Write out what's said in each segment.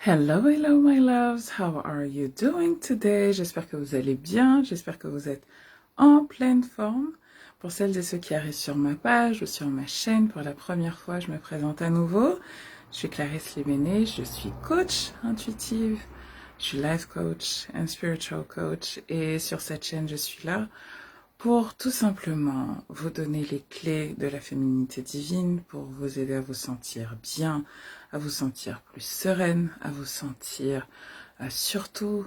Hello, hello, my loves. How are you doing today? J'espère que vous allez bien. J'espère que vous êtes en pleine forme. Pour celles et ceux qui arrivent sur ma page ou sur ma chaîne pour la première fois, je me présente à nouveau. Je suis Clarisse Libéné. Je suis coach intuitive. Je suis life coach and spiritual coach. Et sur cette chaîne, je suis là pour tout simplement vous donner les clés de la féminité divine, pour vous aider à vous sentir bien, à vous sentir plus sereine, à vous sentir surtout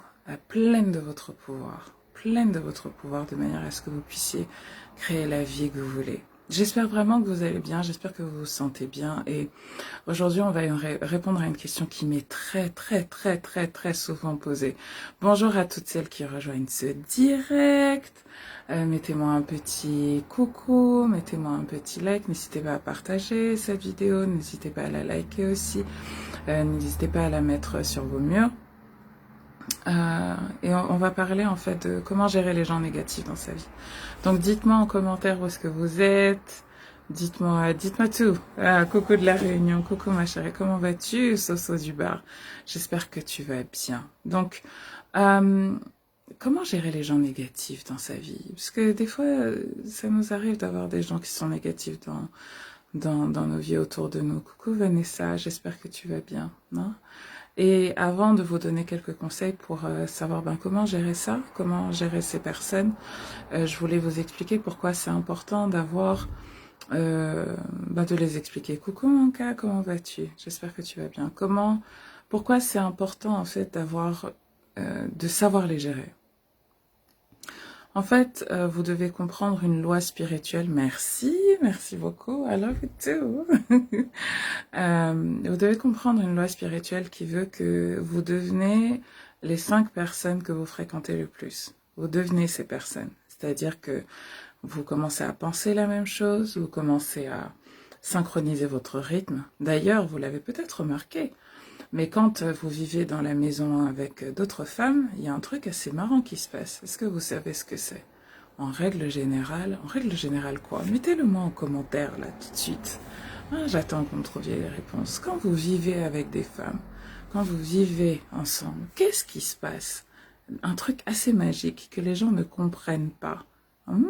pleine de votre pouvoir, de manière à ce que vous puissiez créer la vie que vous voulez. J'espère vraiment que vous allez bien, j'espère que vous vous sentez bien et aujourd'hui on va répondre à une question qui m'est très souvent posée. Bonjour à toutes celles qui rejoignent ce direct. Mettez-moi un petit coucou, mettez-moi un petit like, n'hésitez pas à partager cette vidéo, n'hésitez pas à la liker aussi, n'hésitez pas à la mettre sur vos murs. Et on va parler en fait de comment gérer les gens négatifs dans sa vie. Donc dites-moi en commentaire où est-ce que vous êtes, dites-moi tout. Coucou de la Réunion, coucou ma chérie, comment vas-tu, Soso du bar? J'espère que tu vas bien. Donc, comment gérer les gens négatifs dans sa vie? Parce que des fois, ça nous arrive d'avoir des gens qui sont négatifs dans nos vies autour de nous. Coucou Vanessa, j'espère que tu vas bien, non? Et avant de vous donner quelques conseils pour savoir comment gérer ça, comment gérer ces personnes, je voulais vous expliquer pourquoi c'est important d'avoir, de les expliquer. Coucou mon cas, comment vas-tu? J'espère que tu vas bien. Pourquoi c'est important en fait d'avoir, de savoir les gérer. En fait, vous devez comprendre une loi spirituelle. Merci beaucoup. I love it too. Vous devez comprendre une loi spirituelle qui veut que vous devenez les 5 personnes que vous fréquentez le plus. Vous devenez ces personnes. C'est-à-dire que vous commencez à penser la même chose, vous commencez à synchroniser votre rythme. D'ailleurs, vous l'avez peut-être remarqué, mais quand vous vivez dans la maison avec d'autres femmes, il y a un truc assez marrant qui se passe. Est-ce que vous savez ce que c'est? En règle générale quoi? Mettez-le moi en commentaire là tout de suite. J'attends que vous me trouviez les réponses. Quand vous vivez avec des femmes, quand vous vivez ensemble, qu'est-ce qui se passe? Un truc assez magique que les gens ne comprennent pas. Un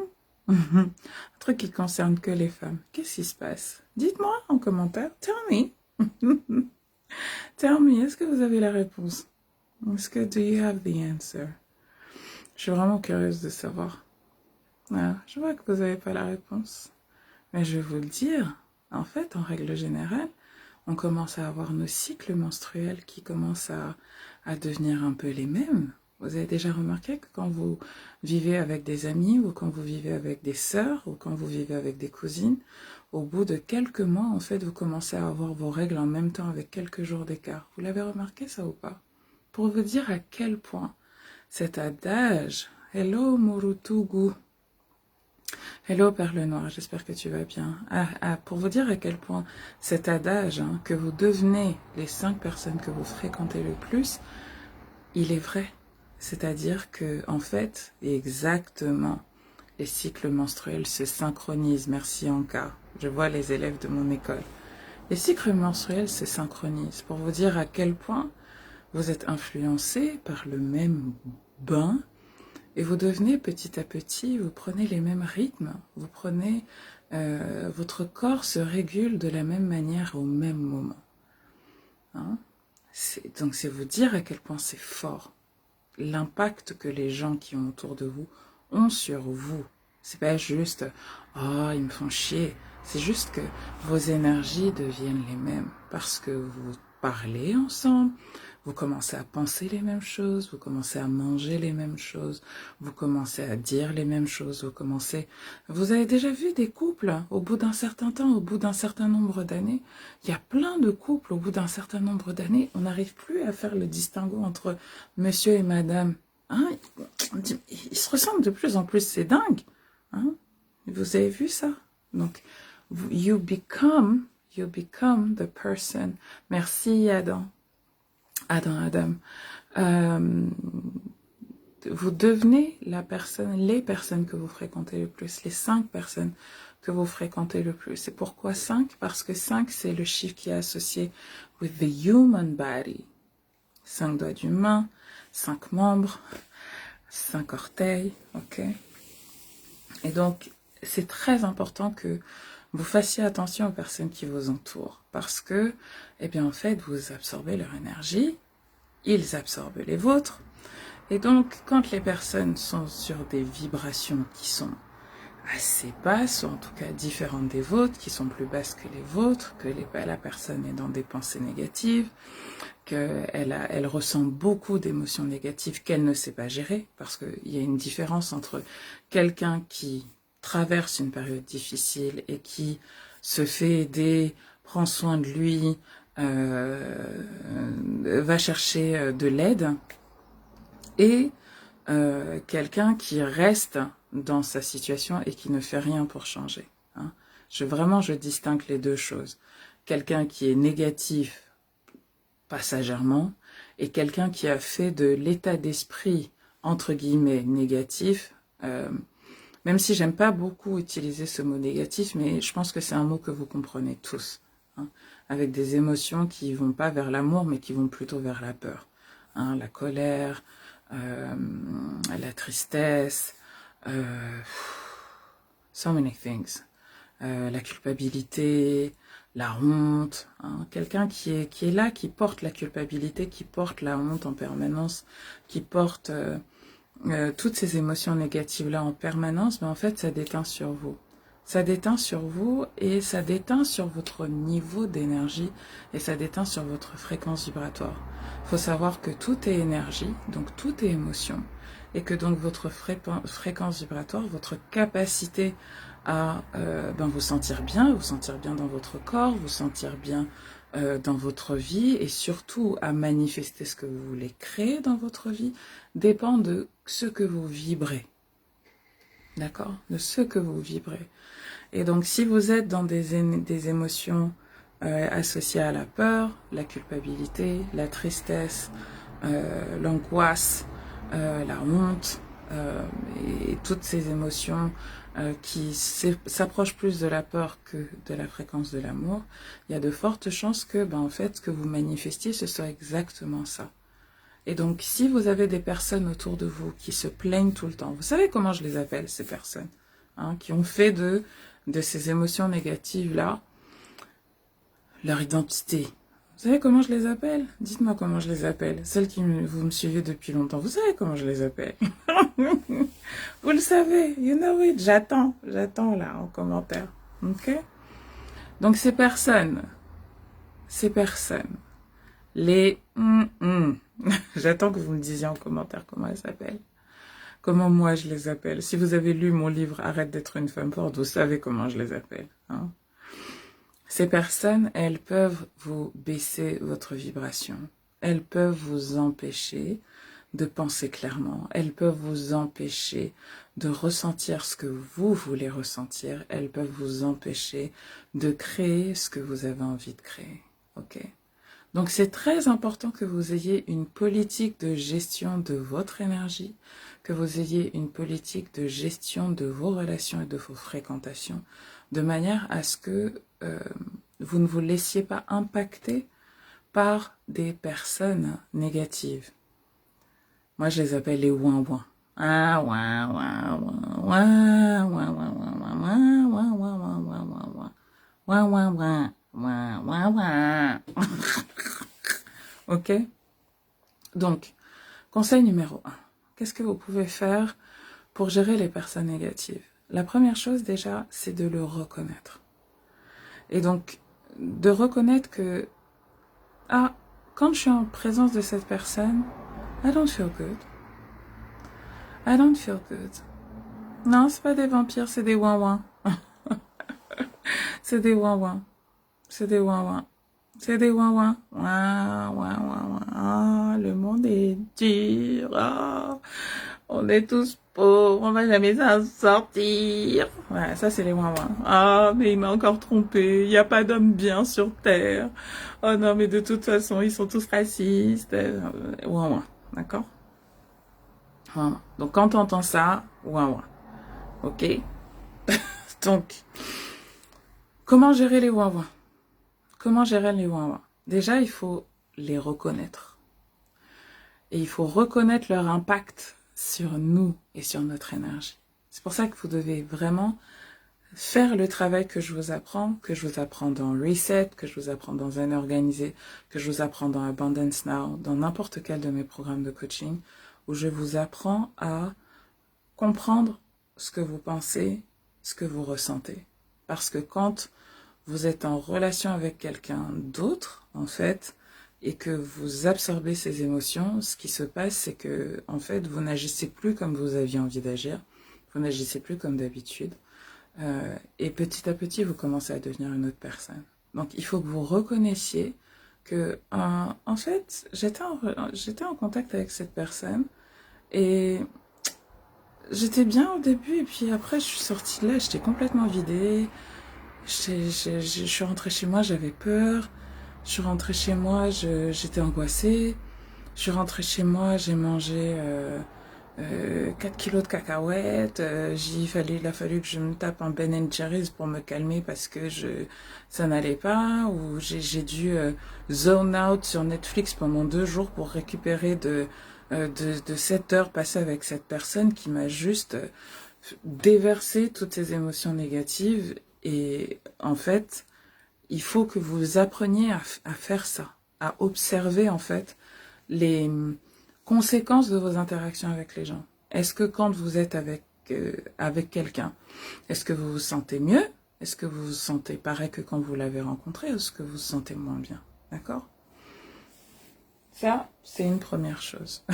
truc qui concerne que les femmes. Qu'est-ce qui se passe? Dites-moi en commentaire. Tell me. Tell me, est-ce que vous avez la réponse? Est-ce que do you have the answer? Je suis vraiment curieuse de savoir. Je vois que vous n'avez pas la réponse. Mais je vais vous le dire. En fait, en règle générale, on commence à avoir nos cycles menstruels qui commencent à devenir un peu les mêmes. Vous avez déjà remarqué que quand vous vivez avec des amis ou quand vous vivez avec des sœurs ou quand vous vivez avec des cousines, au bout de quelques mois, en fait, vous commencez à avoir vos règles en même temps avec quelques jours d'écart. Vous l'avez remarqué ça ou pas? Pour vous dire à quel point cet adage « Hello Murutugu » Hello Perle Noire, j'espère que tu vas bien. Pour vous dire à quel point cet adage, que vous devenez les 5 personnes que vous fréquentez le plus, il est vrai. C'est-à-dire que, en fait, exactement, les cycles menstruels se synchronisent. Merci Anka. Je vois les élèves de mon école. Les cycles menstruels se synchronisent pour vous dire à quel point vous êtes influencés par le même bain. Et vous devenez petit à petit, vous prenez les mêmes rythmes, vous prenez, votre corps se régule de la même manière au même moment. Donc c'est vous dire à quel point c'est fort. L'impact que les gens qui ont autour de vous ont sur vous. C'est pas juste, oh, ils me font chier. C'est juste que vos énergies deviennent les mêmes parce que vous parlez ensemble, vous commencez à penser les mêmes choses, vous commencez à manger les mêmes choses, vous commencez à dire les mêmes choses, Vous avez déjà vu des couples, au bout d'un certain temps, au bout d'un certain nombre d'années, il y a plein de couples, au bout d'un certain nombre d'années, on n'arrive plus à faire le distinguo entre monsieur et madame. Ils se ressemblent de plus en plus, c'est dingue. Vous avez vu ça? Donc, you become the person. Merci Adam. Vous devenez les personnes que vous fréquentez le plus, les 5 personnes que vous fréquentez le plus. Et pourquoi 5? Parce que 5, c'est le chiffre qui est associé with the human body. 5 doigts d'une main, 5 membres, 5 orteils, ok? Et donc, c'est très important que vous fassiez attention aux personnes qui vous entourent parce que, eh bien, en fait, vous absorbez leur énergie, ils absorbent les vôtres. Et donc, quand les personnes sont sur des vibrations qui sont assez basses, ou en tout cas différentes des vôtres, qui sont plus basses que les vôtres, que la personne est dans des pensées négatives, qu'elle ressent beaucoup d'émotions négatives qu'elle ne sait pas gérer, parce qu'il y a une différence entre quelqu'un qui traverse une période difficile et qui se fait aider, prend soin de lui, va chercher de l'aide, et quelqu'un qui reste dans sa situation et qui ne fait rien pour changer. Hein. Je distingue les deux choses. Quelqu'un qui est négatif passagèrement et quelqu'un qui a fait de l'état d'esprit entre guillemets négatif, même si j'aime pas beaucoup utiliser ce mot négatif, mais je pense que c'est un mot que vous comprenez tous, hein, avec des émotions qui vont pas vers l'amour mais qui vont plutôt vers la peur, hein, la colère, la tristesse, so many things, la culpabilité, la honte, hein, quelqu'un qui est là, qui porte la culpabilité, qui porte la honte en permanence, qui porte toutes ces émotions négatives-là en permanence, mais en fait, ça déteint sur vous. Ça déteint sur vous et ça déteint sur votre niveau d'énergie et ça déteint sur votre fréquence vibratoire. Il faut savoir que tout est énergie, donc tout est émotion, et que donc votre fréquence vibratoire, votre capacité à vous sentir bien dans votre corps, vous sentir bien dans votre vie et surtout à manifester ce que vous voulez créer dans votre vie dépend de ce que vous vibrez. D'accord? De ce que vous vibrez. Et donc si vous êtes dans des émotions associées à la peur, la culpabilité, la tristesse, l'angoisse, la honte, et toutes ces émotions qui s'approchent plus de la peur que de la fréquence de l'amour, il y a de fortes chances que, en fait, ce que vous manifestiez, ce soit exactement ça. Et donc, si vous avez des personnes autour de vous qui se plaignent tout le temps, vous savez comment je les appelle, ces personnes, hein, qui ont fait de ces émotions négatives-là leur identité. Vous savez comment je les appelle? Dites-moi comment je les appelle. Celles vous me suivez depuis longtemps, vous savez comment je les appelle? Vous le savez, you know it. J'attends là en commentaire. Ok? Donc ces personnes, les j'attends que vous me disiez en commentaire comment elles s'appellent. Comment moi je les appelle. Si vous avez lu mon livre Arrête d'être une femme forte, vous savez comment je les appelle. Hein? Ces personnes, elles peuvent vous baisser votre vibration. Elles peuvent vous empêcher de penser clairement. Elles peuvent vous empêcher de ressentir ce que vous voulez ressentir. Elles peuvent vous empêcher de créer ce que vous avez envie de créer. Ok? Donc c'est très important que vous ayez une politique de gestion de votre énergie, que vous ayez une politique de gestion de vos relations et de vos fréquentations, de manière à ce que vous ne vous laissiez pas impacter par des personnes négatives. Moi, je les appelle les ouin-ouin. Ah, ouin, ouin, ouin, ouin, ouin, ouin, ouin, ouin, ouin, ouin, ouin, ouin, ouin, ouin, ouin, ouin. Ok? Donc, conseil numéro 1. Qu'est-ce que vous pouvez faire pour gérer les personnes négatives? La première chose déjà, c'est de le reconnaître. Et donc, de reconnaître que, quand je suis en présence de cette personne, I don't feel good. I don't feel good. Non, c'est pas des vampires, c'est des ouin-ouin. C'est des ouin-ouin. C'est des ouin-ouin. C'est des ouin-ouin. Ouin, ouin, ouin, ouin. Ah, le monde est dur. Ah, on est tous pauvres, on va jamais s'en sortir. Ouais, ça c'est les ouin-ouin. Ah, mais il m'a encore trompé. Il n'y a pas d'homme bien sur Terre. Oh non, mais de toute façon, ils sont tous racistes. Ouin-ouin. D'accord? Ouin-ouin. Donc quand on entend ça, ouin-ouin. Ok? Donc, comment gérer les ouin-ouin? Comment gérer les ouin-ouin? Déjà, il faut les reconnaître. Et il faut reconnaître leur impact sur nous et sur notre énergie. C'est pour ça que vous devez vraiment faire le travail que je vous apprends dans Reset, que je vous apprends dans Zen Organisé, que je vous apprends dans Abundance Now, dans n'importe quel de mes programmes de coaching, où je vous apprends à comprendre ce que vous pensez, ce que vous ressentez. Parce que quand vous êtes en relation avec quelqu'un d'autre, en fait, et que vous absorbez ces émotions, ce qui se passe, c'est que, en fait, vous n'agissez plus comme vous aviez envie d'agir, vous n'agissez plus comme d'habitude, et petit à petit, vous commencez à devenir une autre personne. Donc, il faut que vous reconnaissiez que, en fait, j'étais en contact avec cette personne, et j'étais bien au début, et puis après, je suis sortie de là, j'étais complètement vidée. Je suis rentrée chez moi, j'avais peur. Je suis rentrée chez moi, j'étais angoissée. Je suis rentrée chez moi, j'ai mangé 4 kilos de cacahuètes. Il a fallu que je me tape un Ben Jerry's pour me calmer parce que ça n'allait pas. Ou j'ai dû zone out sur Netflix pendant 2 jours pour récupérer de 7 heures passées avec cette personne qui m'a juste déversé toutes ces émotions négatives. Et en fait, il faut que vous appreniez à faire ça, à observer en fait les conséquences de vos interactions avec les gens. Est-ce que quand vous êtes avec quelqu'un, est-ce que vous vous sentez mieux? Est-ce que vous vous sentez pareil que quand vous l'avez rencontré? Ou est-ce que vous vous sentez moins bien? D'accord? Ça, c'est une première chose.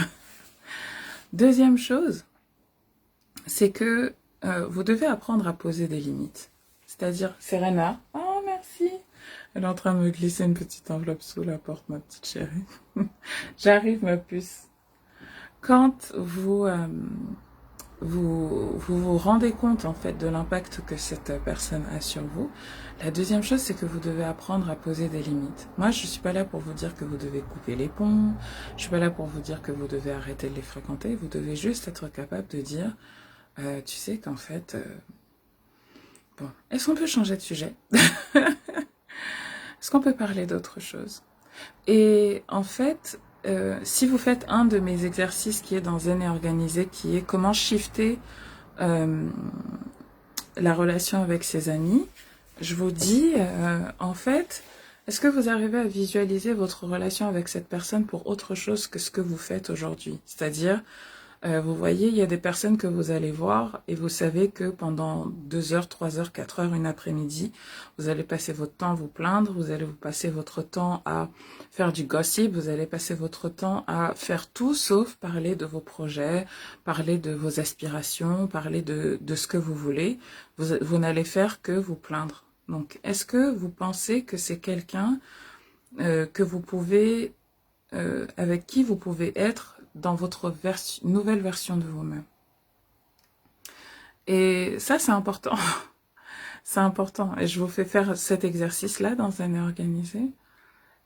Deuxième chose, c'est que vous devez apprendre à poser des limites. C'est-à-dire, Serena, oh merci, elle est en train de me glisser une petite enveloppe sous la porte, ma petite chérie. J'arrive, ma puce. Quand vous rendez compte en fait de l'impact que cette personne a sur vous, la deuxième chose, c'est que vous devez apprendre à poser des limites. Moi, je suis pas là pour vous dire que vous devez couper les ponts, je suis pas là pour vous dire que vous devez arrêter de les fréquenter, vous devez juste être capable de dire, tu sais qu'en fait, bon, est-ce qu'on peut changer de sujet? Est-ce qu'on peut parler d'autre chose? Et en fait, si vous faites un de mes exercices qui est dans Zen et Organisé, qui est comment shifter la relation avec ses amis, je vous dis, en fait, est-ce que vous arrivez à visualiser votre relation avec cette personne pour autre chose que ce que vous faites aujourd'hui? C'est-à-dire, vous voyez, il y a des personnes que vous allez voir et vous savez que pendant 2 heures, 3 heures, 4 heures, une après-midi, vous allez passer votre temps à vous plaindre, vous allez vous passer votre temps à faire du gossip, vous allez passer votre temps à faire tout sauf parler de vos projets, parler de vos aspirations, parler de ce que vous voulez. Vous n'allez faire que vous plaindre. Donc, est-ce que vous pensez que c'est quelqu'un que vous pouvez, avec qui vous pouvez être dans votre nouvelle version de vous-même? Et ça, c'est important. C'est important. Et je vous fais faire cet exercice-là dans un organisé.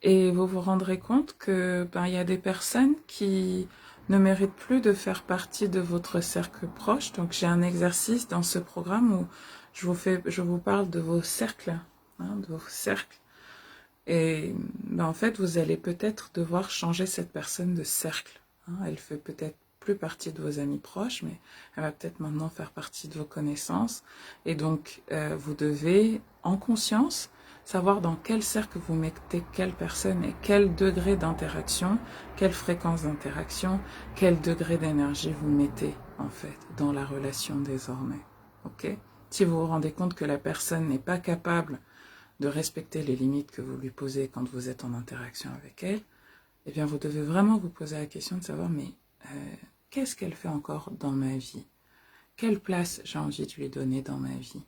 Et vous vous rendrez compte que il y a des personnes qui ne méritent plus de faire partie de votre cercle proche. Donc, j'ai un exercice dans ce programme où je vous parle de vos cercles, de vos cercles. Et en fait, vous allez peut-être devoir changer cette personne de cercle. Elle fait peut-être plus partie de vos amis proches, mais elle va peut-être maintenant faire partie de vos connaissances. Et donc, vous devez, en conscience, savoir dans quel cercle vous mettez quelle personne et quel degré d'interaction, quelle fréquence d'interaction, quel degré d'énergie vous mettez, en fait, dans la relation désormais. Ok? Si vous vous rendez compte que la personne n'est pas capable de respecter les limites que vous lui posez quand vous êtes en interaction avec elle, eh bien, vous devez vraiment vous poser la question de savoir, mais qu'est-ce qu'elle fait encore dans ma vie? Quelle place j'ai envie de lui donner dans ma vie?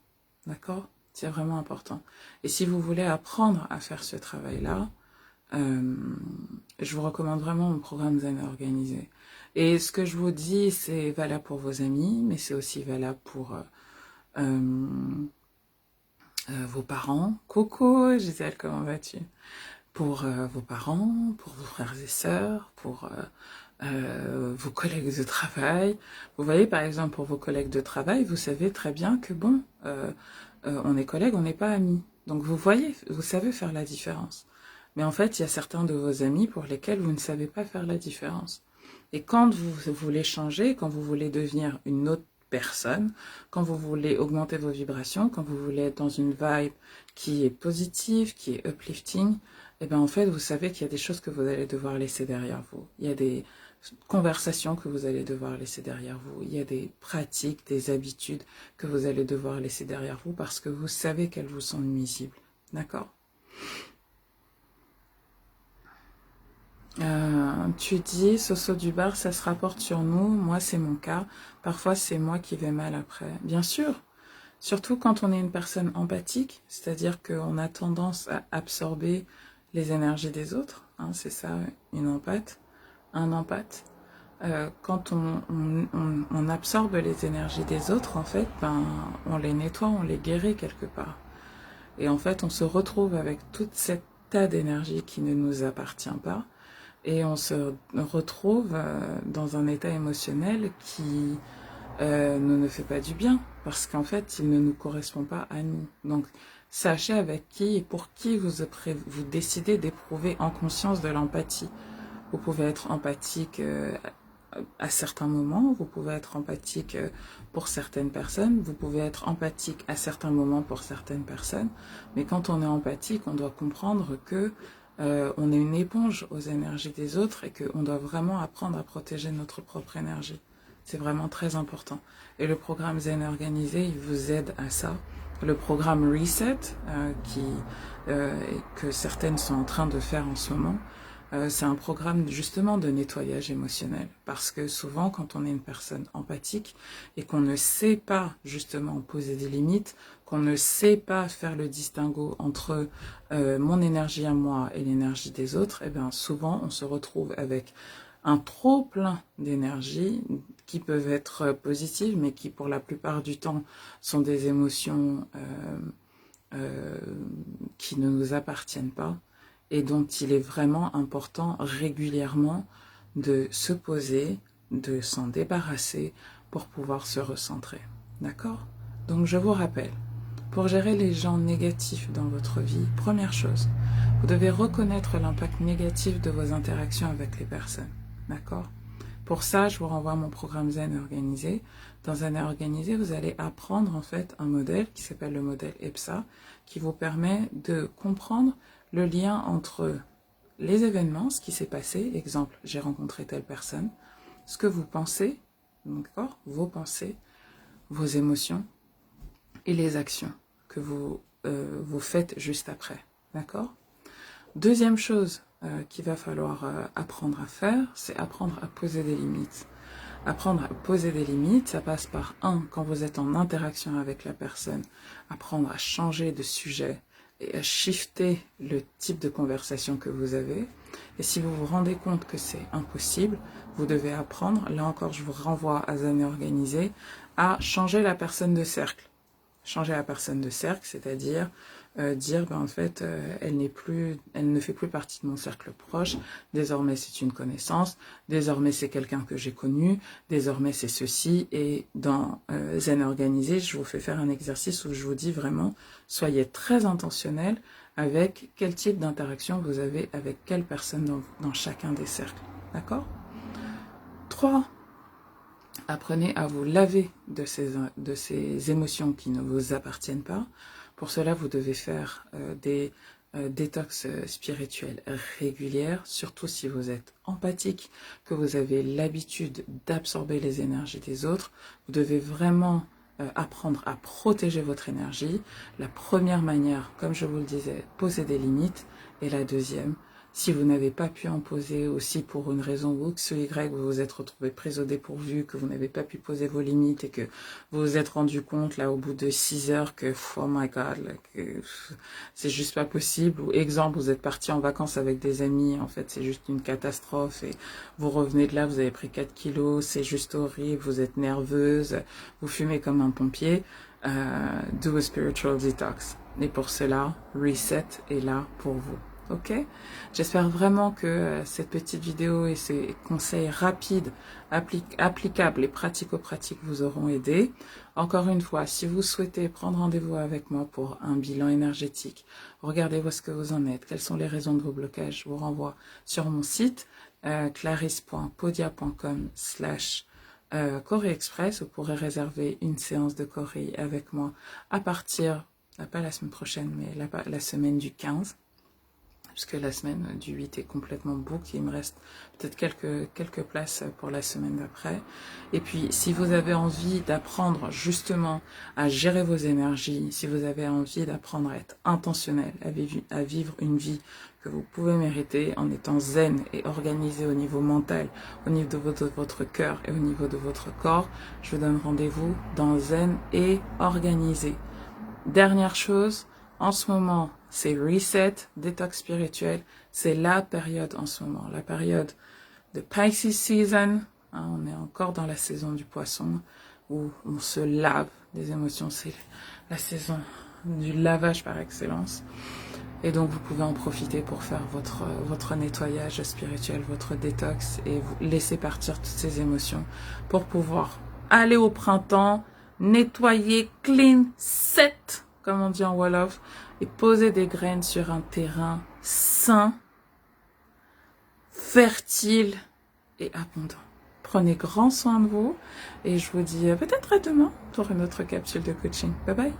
D'accord? C'est vraiment important. Et si vous voulez apprendre à faire ce travail-là, je vous recommande vraiment mon programme Zen Organisé. Et ce que je vous dis, c'est valable pour vos amis, mais c'est aussi valable pour vos parents. Coucou Gisèle, comment vas-tu? Pour vos parents, pour vos frères et sœurs, pour vos collègues de travail. Vous voyez, par exemple, pour vos collègues de travail, vous savez très bien que bon, on est collègues, on n'est pas amis. Donc vous voyez, vous savez faire la différence. Mais en fait, il y a certains de vos amis pour lesquels vous ne savez pas faire la différence. Et quand vous voulez changer, quand vous voulez devenir une autre personne, quand vous voulez augmenter vos vibrations, quand vous voulez être dans une vibe qui est positive, qui est uplifting, et bien en fait, vous savez qu'il y a des choses que vous allez devoir laisser derrière vous. Il y a des conversations que vous allez devoir laisser derrière vous. Il y a des pratiques, des habitudes que vous allez devoir laisser derrière vous parce que vous savez qu'elles vous sont nuisibles. D'accord ? Tu dis, Soso du bar, ça se rapporte sur nous. Moi, c'est mon cas. Parfois, c'est moi qui vais mal après. Bien sûr. Surtout quand on est une personne empathique, c'est-à-dire qu'on a tendance à absorber les énergies des autres. Hein, c'est ça, une empathe, un empathe. Quand on absorbe les énergies des autres, en fait, ben, on les nettoie, on les guérit quelque part. Et en fait, on se retrouve avec toute cette tas d'énergie qui ne nous appartient pas. Et on se retrouve dans un état émotionnel qui ne fait pas du bien. Parce qu'en fait, il ne nous correspond pas à nous. Donc, sachez avec qui et pour qui vous décidez d'éprouver en conscience de l'empathie. Vous pouvez être empathique à certains moments, vous pouvez être empathique pour certaines personnes, vous pouvez être empathique à certains moments pour certaines personnes, mais quand on est empathique, on doit comprendre que on est une éponge aux énergies des autres et qu'on doit vraiment apprendre à protéger notre propre énergie. C'est vraiment très important. Et le programme Zen Organisé, il vous aide à ça. Le programme Reset, que certaines sont en train de faire en ce moment, c'est un programme justement de nettoyage émotionnel. Parce que souvent, quand on est une personne empathique et qu'on ne sait pas justement poser des limites, qu'on ne sait pas faire le distinguo entre mon énergie à moi et l'énergie des autres, et bien souvent on se retrouve avec un trop plein d'énergie qui peuvent être positives, mais qui pour la plupart du temps sont des émotions qui ne nous appartiennent pas et dont il est vraiment important régulièrement de se poser, de s'en débarrasser pour pouvoir se recentrer. D'accord ? Donc je vous rappelle, pour gérer les gens négatifs dans votre vie, première chose, vous devez reconnaître l'impact négatif de vos interactions avec les personnes. D'accord ? Pour ça, je vous renvoie à mon programme Zen Organisé. Dans Zen Organisé, vous allez apprendre en fait un modèle qui s'appelle le modèle EPSA, qui vous permet de comprendre le lien entre les événements, ce qui s'est passé, exemple, j'ai rencontré telle personne, ce que vous pensez, d'accord, vos pensées, vos émotions et les actions que vous faites juste après, d'accord ? Deuxième chose qu'il va falloir apprendre à faire, c'est apprendre à poser des limites. Apprendre à poser des limites, ça passe par quand vous êtes en interaction avec la personne, apprendre à changer de sujet et à shifter le type de conversation que vous avez. Et si vous vous rendez compte que c'est impossible, vous devez apprendre, là encore je vous renvoie à Zen Organisé, à changer la personne de cercle. Changer la personne de cercle, c'est-à-dire dire en fait elle ne fait plus partie de mon cercle proche, désormais c'est une connaissance, désormais c'est quelqu'un que j'ai connu, désormais c'est ceci. Et dans Zen Organisé, je vous fais faire un exercice où je vous dis vraiment soyez très intentionnel avec quel type d'interaction vous avez avec quelle personne dans chacun des cercles, d'accord ? 3. Apprenez à vous laver de ces émotions qui ne vous appartiennent pas. Pour cela, vous devez faire des détox spirituels régulières, surtout si vous êtes empathique, que vous avez l'habitude d'absorber les énergies des autres. Vous devez vraiment apprendre à protéger votre énergie. La première manière, comme je vous le disais, poser des limites. Et la deuxième, si vous n'avez pas pu en poser aussi pour une raison X ou Y, vous vous êtes retrouvé pris au dépourvu, que vous n'avez pas pu poser vos limites et que vous vous êtes rendu compte là au bout de 6 heures que oh my god, là, que c'est juste pas possible. Ou exemple, vous êtes parti en vacances avec des amis, en fait c'est juste une catastrophe et vous revenez de là, vous avez pris 4 kilos, c'est juste horrible, vous êtes nerveuse, vous fumez comme un pompier. Do a spiritual detox. Et pour cela, Reset est là pour vous. Ok ? J'espère vraiment que cette petite vidéo et ces conseils rapides, applicables et pratico-pratiques vous auront aidé. Encore une fois, si vous souhaitez prendre rendez-vous avec moi pour un bilan énergétique, regardez où est-ce que vous en êtes, quelles sont les raisons de vos blocages, je vous renvoie sur mon site clarisse.podia.com/Corée Express. Vous pourrez réserver une séance de Corée avec moi à partir, pas la semaine prochaine, mais la semaine du 15. Puisque la semaine du 8 est complètement book. Il me reste peut-être quelques places pour la semaine d'après. Et puis, si vous avez envie d'apprendre justement à gérer vos énergies, si vous avez envie d'apprendre à être intentionnel, à vivre une vie que vous pouvez mériter en étant zen et organisé au niveau mental, au niveau de votre cœur et au niveau de votre corps, je vous donne rendez-vous dans Zen et Organisé. Dernière chose, en ce moment, c'est reset, détox spirituel. C'est la période en ce moment, la période de Pisces season. On est encore dans la saison du poisson où on se lave des émotions. C'est la saison du lavage par excellence. Et donc, vous pouvez en profiter pour faire votre nettoyage spirituel, votre détox et vous laisser partir toutes ces émotions pour pouvoir aller au printemps, nettoyer, clean, set, comme on dit en Wolof, et poser des graines sur un terrain sain, fertile et abondant. Prenez grand soin de vous et je vous dis peut-être à demain pour une autre capsule de coaching. Bye bye.